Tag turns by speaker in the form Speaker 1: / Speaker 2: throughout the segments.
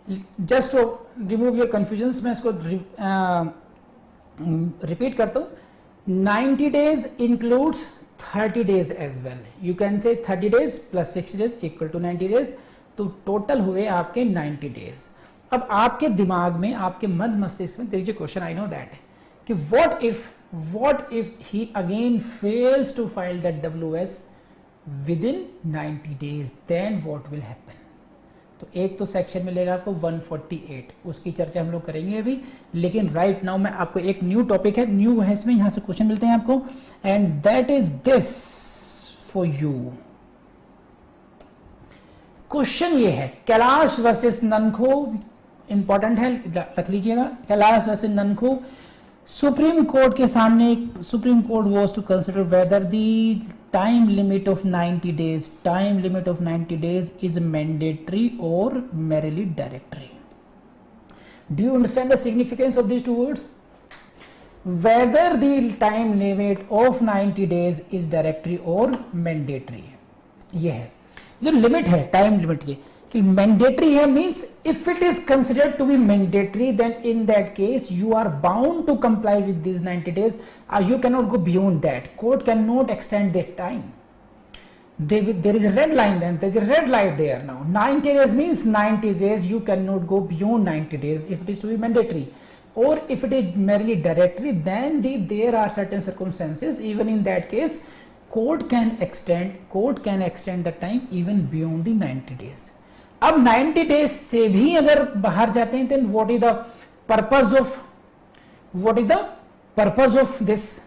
Speaker 1: Just to remove your confusion मैं इसको repeat करता हूँ. 90 days includes 30 days as well. You can say 30 days plus 60 days equal to 90 days. तो total हुए आपके 90 days. अब आपके दिमाग में, आपके मद मस्तिष्क में देखिए क्वेश्चन, आई नो दैट, कि what if he again fails to file that WS within 90 days, then what will happen? तो एक तो सेक्शन मिलेगा आपको 148, उसकी चर्चा हम लोग करेंगे अभी. लेकिन राइट नाउ मैं आपको एक न्यू टॉपिक है, न्यू है इसमें, यहां से क्वेश्चन मिलते हैं आपको, and that is this for you. Question ये है, कैलाश वर्सेस ननखो, इंपॉर्टेंट है, रख लीजिएगा. Kailash versus Nanhku, supreme court के सामने, supreme court was to consider whether the time limit of 90 days is mandatory or merely directory. Do you understand the significance of these two words? Whether the time limit of 90 days is directory or mandatory. ये है जो limit है, time limit की, कि mandatory है means if it is considered to be mandatory then in that case you are bound to comply with this 90 days. You cannot go beyond that. Court cannot extend that time. There is a red line then, there is a red light there now. 90 days means 90 days, you cannot go beyond 90 days if it is to be mandatory. Or if it is merely directory, then there are certain circumstances, even in that case, court can extend the time even beyond the 90 days. अब 90 days से भी अगर बाहर जाते हैं, then what is the purpose of this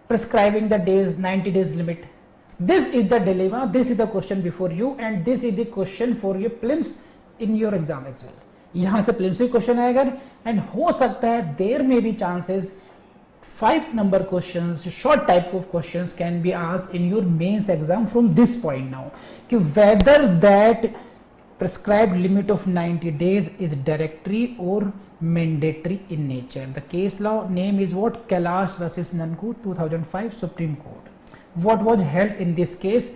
Speaker 1: prescribing the days, 90 days limit? This is the dilemma, this is the question before you, and this is the question for your prelims in your exam as well. यहां से prelims में question आएगा, and हो सकता है there may be chances 5 number questions, short type of questions can be asked in your mains exam from this point now, कि whether that prescribed limit of 90 days is directory or mandatory in nature. The case law name is what? Kailash versus Nanku, 2005 Supreme Court. What was held in this case?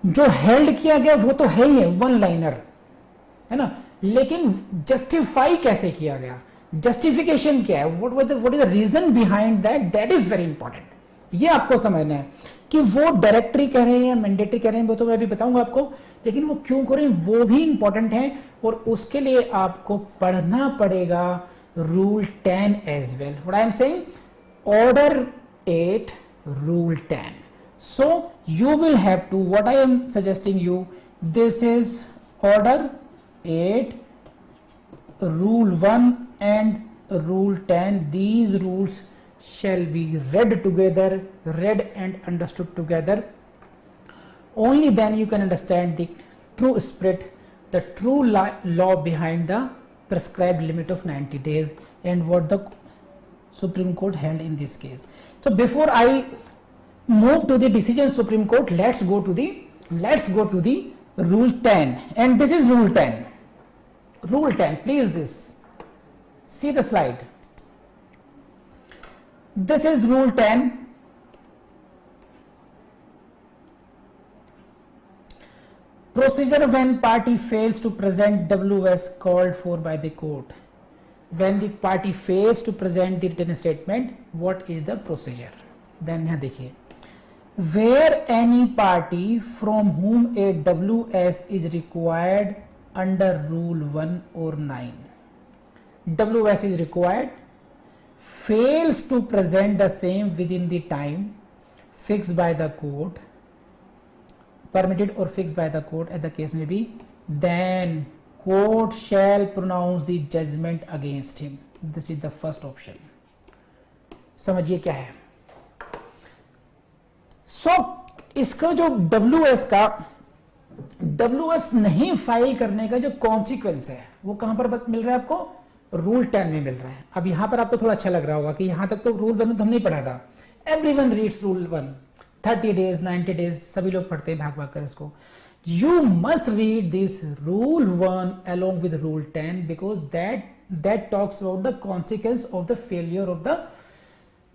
Speaker 1: जो held किया गया वो तो है ही है, one liner है ना, लेकिन जस्टिफाई कैसे किया गया, जस्टिफिकेशन क्या है, what is the reason behind that? That is very important. ये आपको समझना है कि वो डायरेक्टरी कह रहे हैं या मैंडेटरी कह रहे हैं, वो तो मैं अभी बताऊंगा आपको, लेकिन वो क्यों कर रहे हैं वो भी इंपॉर्टेंट है. और उसके लिए आपको पढ़ना पड़ेगा rule 10 as well. What I am saying, order 8 rule 10. So you will have to, what I am suggesting you, this is order 8 rule 1 and rule 10. These rules shall be read together, read and understood together. Only then you can understand the true spirit, the true law behind the prescribed limit of 90 days and what the Supreme Court held in this case. So before I move to the decision Supreme Court, let's go to the rule 10, and this is rule 10. Rule 10, please this, see the slide. This is rule 10. Procedure when party fails to present WS called for by the court. When the party fails to present the written statement, what is the procedure? Then यहाँ देखिए, where any party from whom a WS is required under rule 1 or 9, WS is required, fails to present the same within the time fixed by the court, permitted or fixed by the court as the case may be, then court shall pronounce the judgment against him. This is the first option. समझिए क्या है. So इसका जो WS नहीं file करने का जो consequence है वो कहां पर मिल रहा है आपको? रूल 10 में मिल रहा है. अब यहां पर आपको थोड़ा अच्छा लग रहा होगा कि यहां तक तो रूल 1 हम नहीं पढ़ा था. Everyone reads rule 1. 30 days, 90 days सभी लोग पढ़ते हैं भाग कर इसको. You must read this rule 1 along with rule 10 because that talks about the consequence of the failure of the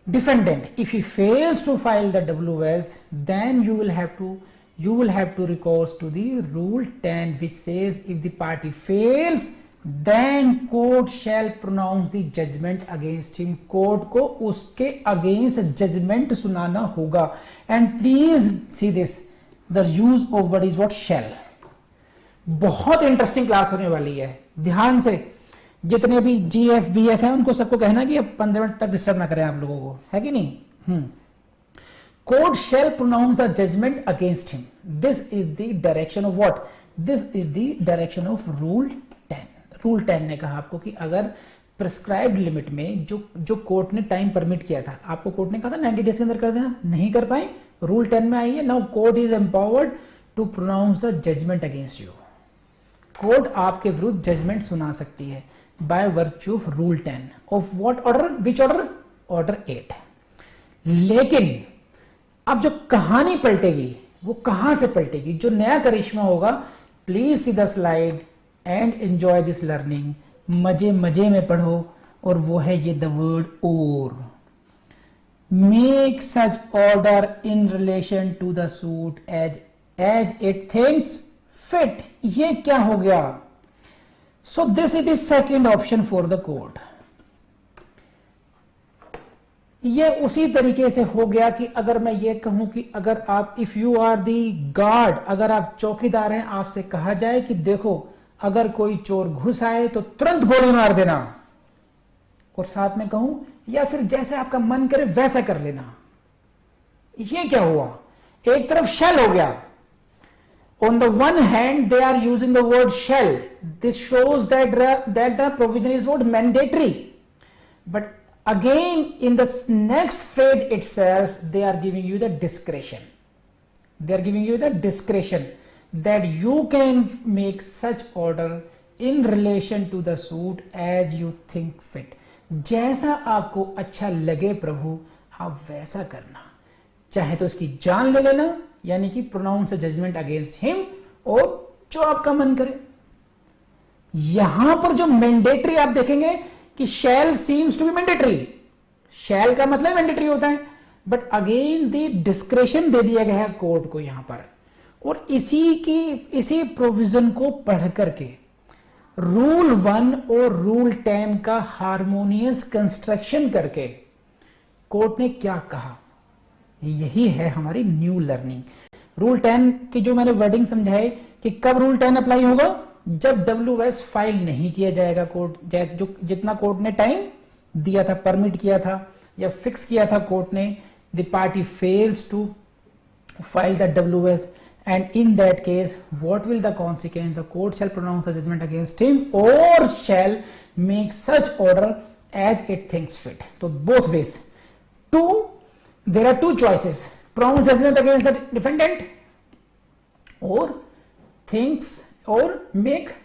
Speaker 1: defendant. If he fails to file the WS, then you will have to recourse to the rule 10, which says if the party fails then court shall pronounce the judgment against him, court को उसके against judgment सुनाना होगा। And please see this, the use of word is what, shall. बहुत interesting class होने वाली है, ध्यान से। जितने भी जीएफ बीएफ है उनको सबको कहना कि अब 15 मिनट तक डिस्टर्ब ना करें आप लोगों को, है कि नहीं। Court shall pronounce the judgment against him, this is the direction of what, this is the direction of rule 10। Rule 10 ने कहा आपको कि अगर प्रिस्क्राइब्ड लिमिट में जो कोर्ट ने टाइम परमिट किया था, आपको कोर्ट ने कहा था 90 डेज के अंदर कर देना, नहीं कर पाए, रूल 10 में आई है, now court is empowered to pronounce the judgment against you. Court आपके विरुद्ध जजमेंट सुना सकती है by virtue of rule 10 of what order, which order, order 8। लेकिन अब जो कहानी पलटेगी वो कहां से पलटेगी, जो नया करिश्मा होगा, please see the slide and enjoy this learning, मजे मजे में पढ़ो, और वो है ये द वर्ड और। Make such order in relation to the suit as it thinks fit. ये क्या हो गया? So this is the second option for the court. ये उसी तरीके से हो गया कि अगर मैं ये कहूं कि अगर आप, if you are the guard, अगर आप चौकीदार हैं, आपसे कहा जाए कि देखो अगर कोई चोर घुस आए तो तुरंत गोली मार देना, और साथ में कहूं या फिर जैसे आपका मन करे वैसा कर लेना। ये क्या हुआ? एक तरफ शेल हो गया। On the one hand, they are using the word shall. This shows that the provision is what, mandatory. But again, in the next phrase itself, they are giving you the discretion. They are giving you the discretion that you can make such order in relation to the suit as you think fit. जैसा आपको अच्छा लगे प्रभु, आप वैसा करना। चाहे तो इसकी जान ले लेना, यानी कि प्रोनाउंस जजमेंट अगेंस्ट हिम, और जो आपका मन करे। यहां पर जो मैंडेटरी आप देखेंगे कि शैल सीम्स टू बी मैंडेटरी, शैल का मतलब मैंडेटरी होता है, बट अगेन द डिस्क्रेशन दे दिया गया है कोर्ट को यहां पर। और इसी प्रोविजन को पढ़ करके रूल 1 और रूल 10 का हार्मोनियस कंस्ट्रक्शन करके कोर्ट ने क्या कहा, यही है हमारी न्यू लर्निंग। रूल 10 की जो मैंने वर्डिंग समझाए कि कब रूल 10 अप्लाई होगा, जब WS फाइल नहीं किया जाएगा कोर्ट, जो जितना कोर्ट ने टाइम दिया था, परमिट किया था या फिक्स किया था कोर्ट ने, the party fails to file the WS, and in that case what will the consequence, the court shall pronounce a judgment against him or shall make such order as it thinks fit. So both ways, there are two choices, pronounce judgment against the defendant or thinks or make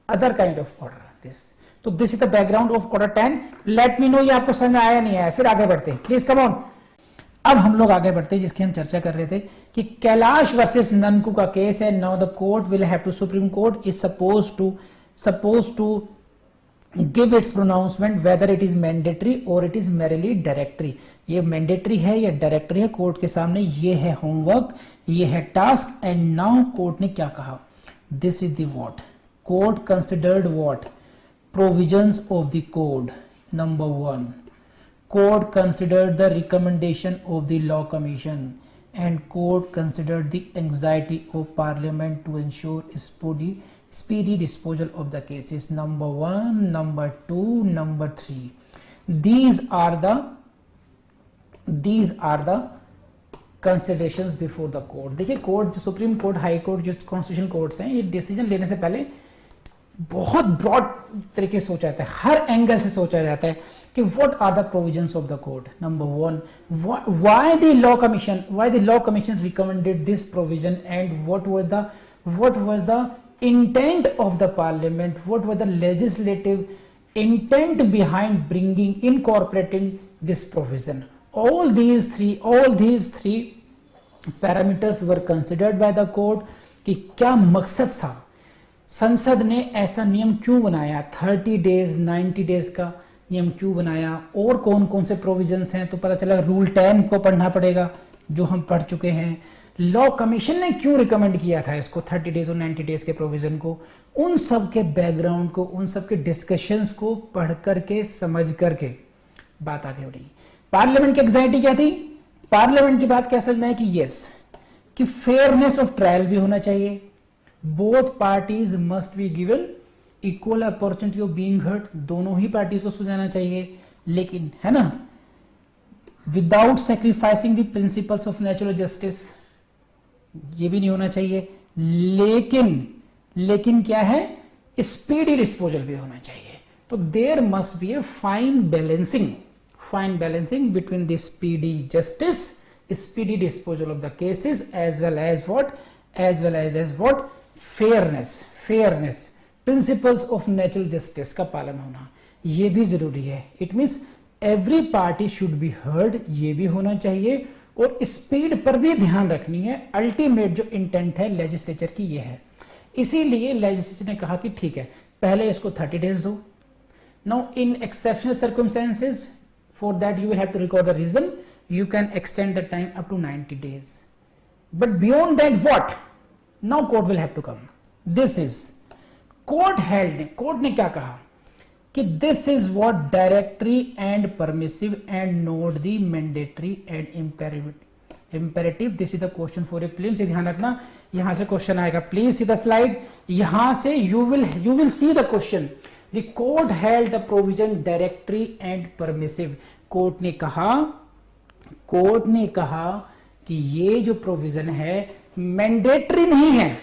Speaker 1: other kind of order. So this is the background of order 10. Let me know ये आपको समझ में आया नहीं आया, फिर आगे बढ़ते हैं, प्लीज कम ऑन। अब हम लोग आगे बढ़ते हैं जिसकी हम चर्चा कर रहे थे कि कैलाश वर्सेस ननकू का केस है। Now the court will have to, supreme court is suppose to give its pronouncement whether it is mandatory और इट इज मेरिली डायरेक्टरी। ये मैंडेटरी है या डायरेक्टरी है, कोर्ट के सामने ये है होमवर्क, ये है टास्क। एंड नाउ कोर्ट ने क्या कहा, this is the what court considered what provisions of the code. Number 1, court considered the recommendation of the law commission and court considered the anxiety of parliament to ensure speedy disposal of the cases. Number 1, number 2, number 3, these are the considerations before the court. देखिए court, जो supreme court, high court, जो constitution courts हैं, ये decision लेने से पहले बहुत broad तरीके से सोचा जाता है, हर एंगल से सोचा जाता है कि what are the provisions of the code. Number 1, why the law commission recommended this provision and what was the intent of the parliament, what was the legislative intent behind bringing incorporating this provision. all these three parameters were considered by the court कि क्या मकसद था, संसद ने ऐसा नियम क्यों बनाया, 30 डेज 90 डेज का नियम क्यों बनाया, और कौन कौन से प्रोविजंस हैं। तो पता चला रूल 10 को पढ़ना पड़ेगा जो हम पढ़ चुके हैं, लॉ कमीशन ने क्यों रिकमेंड किया था इसको 30 डेज और 90 डेज के प्रोविजन को, उन सब के बैकग्राउंड को, उन सब के डिस्कशंस को पढ़ करके समझ करके बात आगे बढ़ी। पार्लियामेंट की एंग्जाइटी क्या थी? पार्लियामेंट की बात क्या समझ में है कि यस, कि फेयरनेस ऑफ ट्रायल भी होना चाहिए, both parties must be given equal opportunity of being heard, दोनों ही पार्टीज को सुझाना चाहिए, लेकिन है ना without sacrificing the principles of natural justice, ये भी नहीं होना चाहिए, लेकिन क्या है, स्पीडी डिस्पोजल भी होना चाहिए। तो there must be a fine balancing between the speedy justice, speedy disposal of the cases as well as what fairness, principles of natural justice का पालन होना, ये भी जरूरी है। It means every party should be heard, ये भी होना चाहिए, और स्पीड पर भी ध्यान रखनी है। अल्टीमेट जो इंटेंट है लेजिस्लेचर की ये है, इसीलिए लेजिस्लेचर ने कहा कि ठीक है पहले इसको 30 डेज दो, now in exceptional circumstances for that you will have to record the reason, you can extend the time up to 90 days, but beyond that what, now court will have to come. This is court ने क्या कहा कि this is what directory and permissive and not the mandatory and imperative. This is the question for a please, ध्यान रखना यहां से question आएगा, please see the slide, यहां से you will see the question. The court held the provision directory and permissive. Court ने कहा कि ये जो प्रोविजन है मैंडेटरी नहीं है,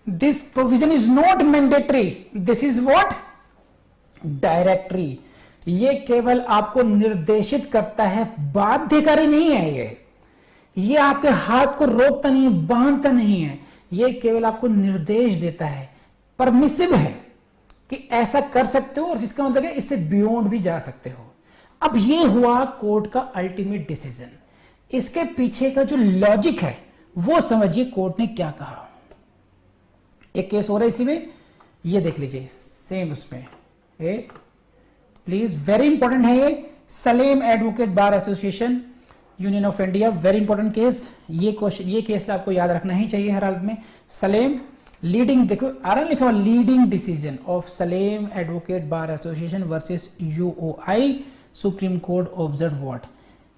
Speaker 1: this provision is not mandatory, this is what directory. ये केवल आपको निर्देशित करता है, बाध्यकारी नहीं है। ये आपके हाथ को रोकता नहीं है, बांधता नहीं है, ये केवल आपको निर्देश देता है। परमिसिव है कि ऐसा कर सकते हो, और इसका मतलब है इससे बियॉन्ड भी जा सकते हो। अब ये हुआ कोर्ट का अल्टीमेट डिसीजन। इसके पीछे का जो लॉजिक है वो समझिए कोर्ट ने क्या कहा। एक केस हो रहा है इसी में, ये देख लीजिए सेम उसमें, प्लीज वेरी इंपॉर्टेंट है ये, Salem advocate bar association union of India, very important case. ये केस आपको याद रखना ही चाहिए हर हालत में। सलेम लीडिंग, देखो आर लिखा हुआ leading decision of Salem advocate bar association versus UOI, supreme court observe what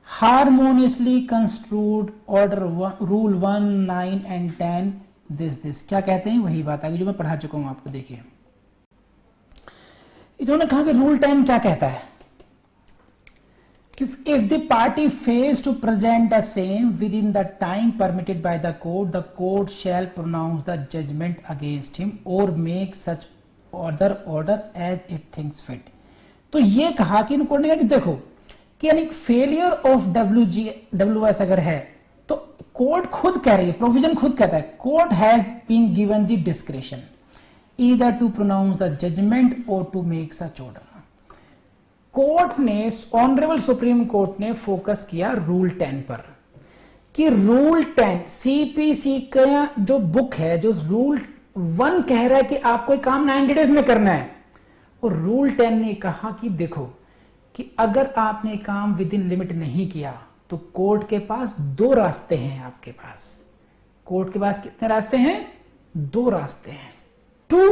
Speaker 1: harmoniously construed order rule 1, 9 and 10 this. क्या कहते हैं, वही बात आगे जो मैं पढ़ा चुका हूं आपको। देखिए इन्होंने कहा कि रूल 10 क्या कहता है कि if the party fails to present the same within the time permitted by the court shall pronounce the judgment against him और make such order as it thinks fit. तो ये कहा कि कोर्ट ने कहा कि देखो कि यानी फेलियर ऑफ WS अगर है तो कोर्ट खुद कह रही है, प्रोविजन खुद कहता है, court has been given the discretion either to pronounce the judgment or to make such order। Court ने, ऑनरेबल सुप्रीम कोर्ट ने फोकस किया रूल 10 पर कि रूल 10 CPC का जो बुक है, जो रूल 1 कह रहा है कि आपको काम 90 डेज में करना है, और रूल 10 ने कहा कि देखो कि अगर आपने काम विद इन लिमिट नहीं किया तो कोर्ट के पास 2 रास्ते हैं। आपके पास कोर्ट के पास कितने रास्ते हैं? 2 रास्ते हैं। 2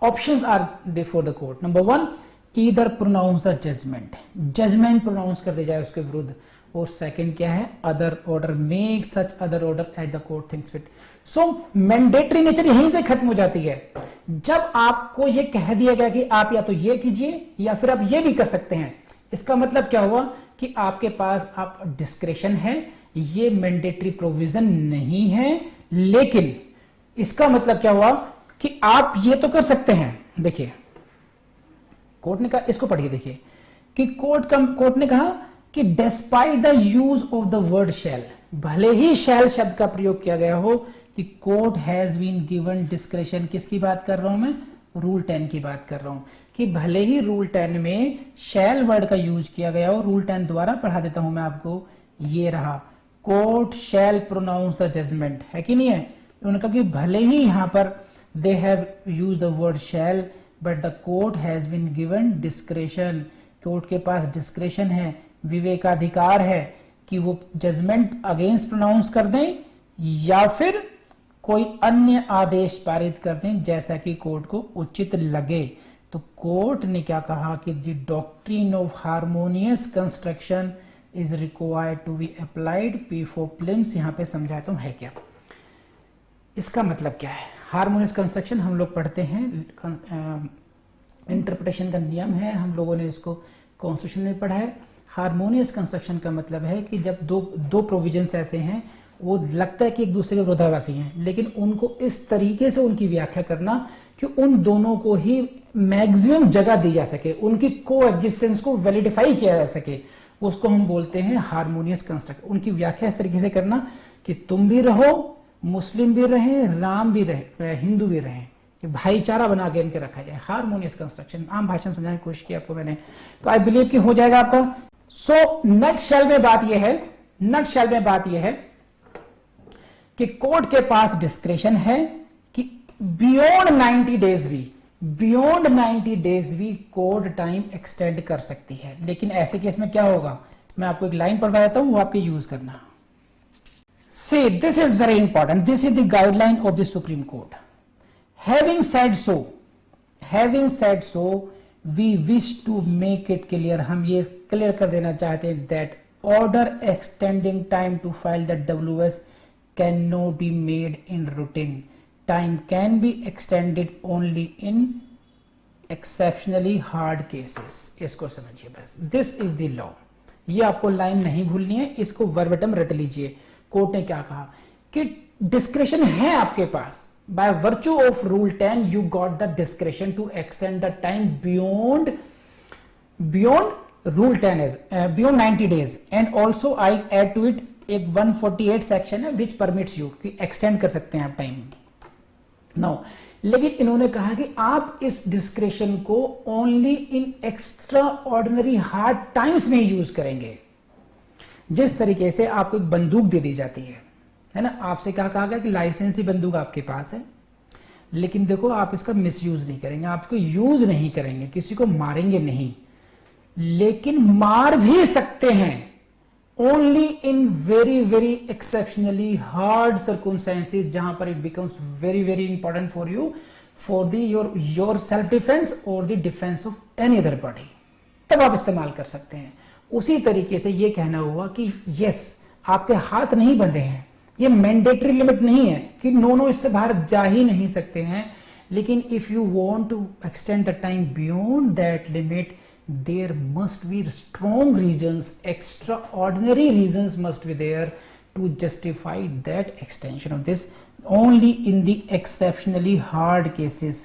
Speaker 1: options are before the court। Number 1, either pronounce the judgment pronounce कर दी जाए उसके विरुद्ध, और सेकंड क्या है, other order, make such other order at the court thinks fit. So mandatory nature यहीं से खत्म हो जाती है जब आपको ये कह दिया गया कि आप या तो ये कीजिए या फिर आप ये भी कर सकते हैं। इसका मतलब क्या हुआ कि आपके पास आप डिस्क्रेशन है, ये मैंडेटरी प्रोविजन नहीं है, लेकिन इसका मतलब क्या हुआ कि आप ये तो कर सकते हैं। देखिए कोर्ट ने कहा, इसको पढ़िए, देखिए कि कोर्ट ने कहा कि despite the use of the word shall, भले ही शैल शब्द का प्रयोग किया गया हो, कि court has been given discretion. किसकी बात कर रहा हूं मैं? रूल 10 की बात कर रहा हूं कि भले ही रूल 10 में शैल वर्ड का यूज किया गया हो। रूल 10 दोबारा पढ़ा देता हूं मैं आपको, ये रहा, court shall pronounce the judgment, है कि नहीं है? उन्होंने कहा कि भले ही यहां पर they have use the word shall but the court has been given discretion, court के पास डिस्क्रेशन है, विवेकाधिकार है कि वो जजमेंट अगेंस्ट प्रोनाउंस कर दें या फिर कोई अन्य आदेश पारित कर दें जैसा कि कोर्ट को उचित लगे। तो कोर्ट ने क्या कहा कि the doctrine of harmonious construction is required to be applied before प्लिम्स। यहां पे समझाता हूं है क्या, इसका मतलब क्या है। हार्मोनियस कंस्ट्रक्शन हम लोग पढ़ते हैं, इंटरप्रिटेशन का नियम है, हम लोगों ने इसको कॉन्स्टिट्यूशन में पढ़ा है। हार्मोनियस कंस्ट्रक्शन का मतलब है कि जब दो प्रोविजंस ऐसे हैं वो लगता है कि एक दूसरे के विरोधाभासी हैं, लेकिन उनको इस तरीके से उनकी व्याख्या करना कि उन दोनों को ही मैक्सिमम जगह दी जा सके, उनकी को एग्जिस्टेंस को वैलिडिफाई किया जा सके, उसको हम बोलते हैं हार्मोनियस कंस्ट्रक्ट। उनकी व्याख्या इस तरीके से करना कि तुम भी रहो, मुस्लिम भी रहे, राम भी रहे, हिंदू भी रहे, कि भाईचारा बना के इनके रखा जाए। हार्मोनियस कंस्ट्रक्शन आम भाषा में समझाने की कोशिश की आपको मैंने, तो आई बिलीव कि हो जाएगा आपका। सो नटशेल में बात यह है, नटशेल में बात यह है कि कोर्ट के पास डिस्क्रेशन है कि बियॉन्ड 90 डेज भी कोर्ट टाइम एक्सटेंड कर सकती है। लेकिन ऐसे केस में क्या होगा, मैं आपको एक लाइन पढ़वा देता हूं, वो आपके यूज करना। So this is very important, this is the guideline of the supreme court. Having said so we wish to make it clear, हम ये क्लियर कर देना चाहते हैं that order extending time to file the WS cannot be made in routine. Time can be extended only in exceptionally hard cases. इसको समझिए बस, this is the law। ये आपको लाइन नहीं भूलनी है, इसको वर्बेटम रट लीजिए। कोर्ट ने क्या कहा कि डिस्क्रेशन है आपके पास, by virtue of rule 10 you got the discretion to extend the time beyond rule 10 is beyond 90 days, and also I add to it एक 148 सेक्शन है विच परमिट्स यू कि एक्सटेंड कर सकते हैं आप टाइम नाउ। लेकिन इन्होंने कहा कि आप इस डिस्क्रेशन को only in extra ordinary hard times में यूज करेंगे। जिस तरीके से आपको एक बंदूक दे दी जाती है ना, आपसे क्या कहा गया कि लाइसेंसी बंदूक आपके पास है, लेकिन देखो आप इसका मिसयूज नहीं करेंगे, आप इसको यूज नहीं करेंगे, किसी को मारेंगे नहीं, लेकिन मार भी सकते हैं only in very exceptionally hard circumstances, जहां पर it becomes very important for you for the your self defense or the defense of any other party, तब आप इस्तेमाल कर सकते हैं। उसी तरीके से ये कहना हुआ कि यस आपके हाथ नहीं बंधे हैं, ये मैंडेटरी लिमिट नहीं है कि नो इससे बाहर जा ही नहीं सकते हैं, लेकिन if you want to extend the time beyond that limit there must be strong reasons, extraordinary reasons must be there to justify that extension of this, only in the exceptionally hard cases।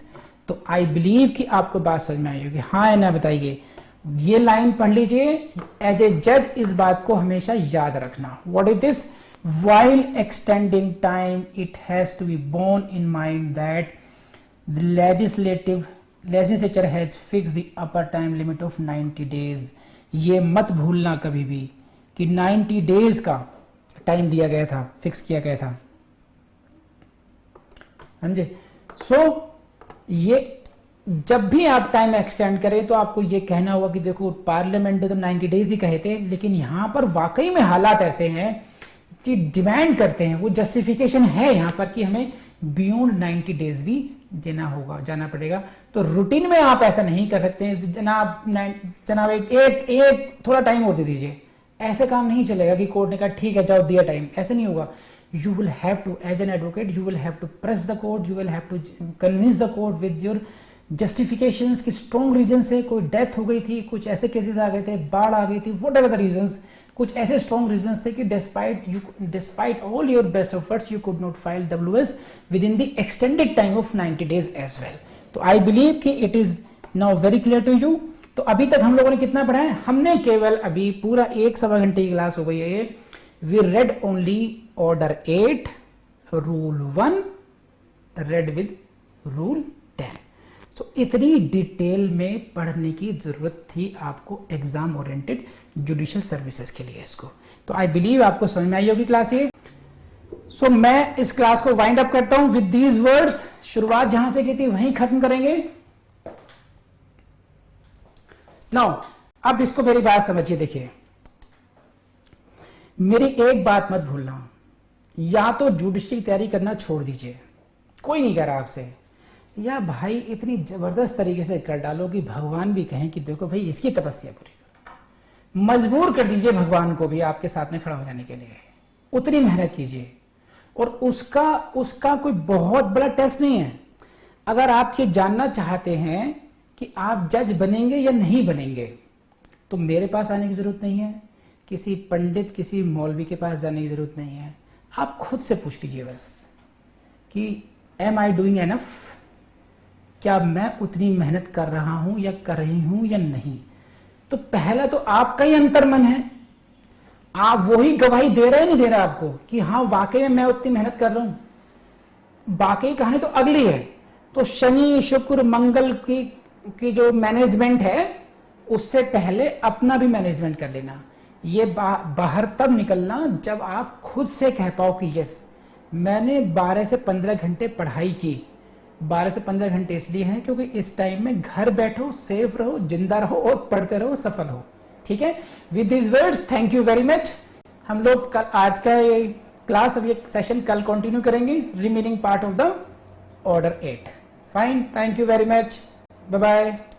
Speaker 1: तो I believe कि आपको बात समझ में आई होगी, हाँ या ना बताइए। ये लाइन पढ़ लीजिए, एज ए जज इस बात को हमेशा याद रखना। What is this? While extending time, it has to be borne in mind that the legislature has fixed the upper time limit of 90 days। ये मत भूलना कभी भी कि 90 डेज का टाइम दिया गया था, फिक्स किया गया था, समझे। सो ये जब भी आप टाइम एक्सटेंड करें तो आपको ये कहना होगा कि देखो पार्लियामेंट ने तो 90 डेज ही कहे थे, लेकिन यहां पर वाकई में हालात ऐसे हैं कि डिमांड करते हैं, वो जस्टिफिकेशन है यहां पर कि हमें बियॉन्ड 90 डेज भी जाना पड़ेगा। तो रूटीन में आप ऐसा नहीं कर सकते हैं, जनाब एक थोड़ा टाइम और दे दीजिए, ऐसे काम नहीं चलेगा कि कोर्ट ने कहा ठीक है जाओ दिया टाइम, ऐसे नहीं होगा। You will have to as an advocate, you will have to press the court, you will have to convince the court with your justifications कि स्ट्रॉन्ग रीजन से कोई डेथ हो गई थी, कुछ ऐसे केसेस आ गए थे, बाढ़ आ गई थी, व्हाट एवर द रीजंस, कुछ ऐसे स्ट्रॉन्ग रीजंस थे कि despite all your best efforts you could not file WS within the extended time of 90 days as well. तो आई बिलीव कि it is now very clear to you. तो अभी तक हम लोगों ने कितना पढ़ा है, हमने केवल अभी पूरा 1 घंटे की क्लास हो गई है ये। We read only order 8 rule 1 read with rule 10। So इतनी डिटेल में पढ़ने की जरूरत थी आपको एग्जाम ओरिएंटेड जुडिशियल सर्विसेज के लिए इसको। तो आई बिलीव आपको समझ में आई होगी क्लास ये। सो मैं इस क्लास को वाइंड अप करता हूं विद दीज वर्ड्स। शुरुआत जहां से की थी वहीं खत्म करेंगे। नाउ अब इसको मेरी बात समझिए, देखिए मेरी एक बात मत भूलना, या तो जुडिशरी की तैयारी करना छोड़ दीजिए, कोई नहीं कह रहा आपसे, या भाई इतनी जबरदस्त तरीके से कर डालो कि भगवान भी कहें कि देखो भाई इसकी तपस्या पूरी करो। मजबूर कर दीजिए भगवान को भी आपके साथ में खड़ा हो जाने के लिए, उतनी मेहनत कीजिए। और उसका कोई बहुत बड़ा टेस्ट नहीं है। अगर आप ये जानना चाहते हैं कि आप जज बनेंगे या नहीं बनेंगे, तो मेरे पास आने की जरूरत नहीं है, किसी पंडित किसी मौलवी के पास जाने की जरूरत नहीं है। आप खुद से पूछ लीजिए बस कि एम आई डूइंग एनफ, क्या मैं उतनी मेहनत कर रहा हूं या कर रही हूं या नहीं। तो पहला तो आपका ही अंतर्मन है, आप वही गवाही दे रहे हैं नहीं दे रहा आपको कि हाँ वाकई में मैं उतनी मेहनत कर रहा हूं। बाकी कहानी तो अगली है। तो शनि शुक्र मंगल की जो मैनेजमेंट है, उससे पहले अपना भी मैनेजमेंट कर लेना। ये बाहर तब निकलना जब आप खुद से कह पाओ कि यस मैंने 12 से 15 घंटे पढ़ाई की। 12 से 15 घंटे इसलिए हैं क्योंकि इस टाइम में घर बैठो, सेफ रहो, जिंदा रहो और पढ़ते रहो, सफल हो। ठीक है, with this words thank you very much. हम लोग कल आज का ये क्लास, अब ये सेशन कल कंटिन्यू करेंगे, remaining part of the order 8। Fine, thank you very much, bye bye.